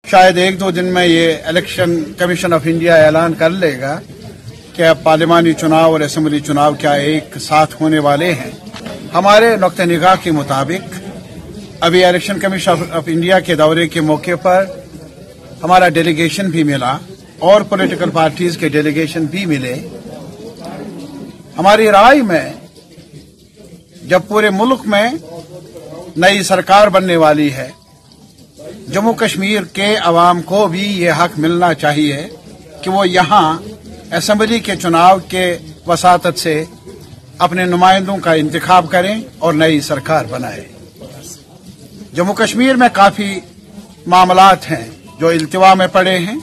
शायद एक दो दिन में ये इलेक्शन कमीशन ऑफ इंडिया ऐलान कर लेगा कि अब पार्लिमानी चुनाव और असेंबली चुनाव क्या एक साथ होने वाले हैं। हमारे नुक्ते निगाह के मुताबिक अभी इलेक्शन कमीशन ऑफ इंडिया के दौरे के मौके पर हमारा डेलीगेशन भी मिला और पॉलिटिकल पार्टीज के डेलीगेशन भी मिले। हमारी राय में जब पूरे मुल्क में नई सरकार बनने वाली है, जम्मू कश्मीर के अवाम को भी ये हक मिलना चाहिए कि वो यहाँ असेंबली के चुनाव के वसातत से अपने नुमाइंदों का इंतखाब करें और नई सरकार बनाए। जम्मू कश्मीर में काफी मामलात हैं जो इल्तिवा में पड़े हैं।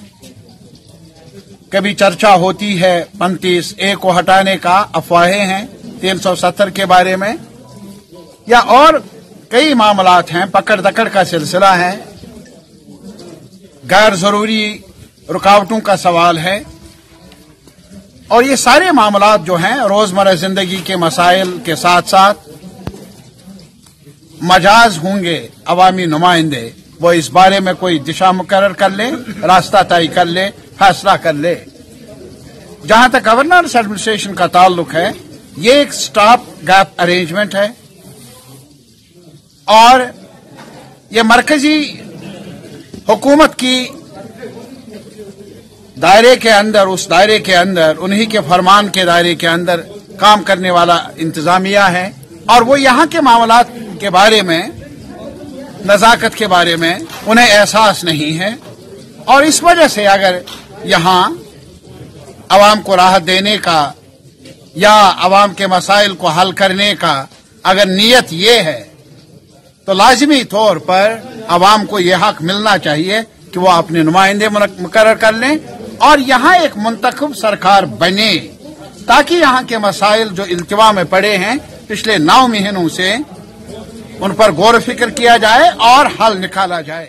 कभी चर्चा होती है 35A को हटाने का, अफवाहें हैं 370 के बारे में, या और कई मामलात हैं, पकड़ दकड़ का सिलसिला है, गैर जरूरी रुकावटों का सवाल है। और ये सारे मामलात जो हैं रोजमर्रा जिंदगी के मसाइल के साथ साथ मजाज होंगे अवामी नुमाइंदे वो इस बारे में कोई दिशा मुकर्रर कर ले, रास्ता तय कर ले, फैसला कर ले। जहां तक गवर्नेंस एडमिनिस्ट्रेशन का ताल्लुक है, ये एक स्टॉप गैप अरेंजमेंट है और ये मरकजी हुकूमत की दायरे के अंदर, उस दायरे के अंदर, उन्हीं के फरमान के दायरे के अंदर काम करने वाला इंतजामिया है और वो यहाँ के मामलात के बारे में, नजाकत के बारे में उन्हें एहसास नहीं है। और इस वजह से अगर यहाँ अवाम को राहत देने का या अवाम के मसाइल को हल करने का अगर नीयत ये है, तो लाजिमी तौर पर अवाम को यह हक मिलना चाहिए कि वो अपने नुमाइंदे मुकर्रर कर लें और यहाँ एक मुंतखब सरकार बने, ताकि यहाँ के मसाइल जो इल्तिवा में पड़े हैं पिछले 9 महीनों से, उन पर गौर फिक्र किया जाए और हल निकाला जाए।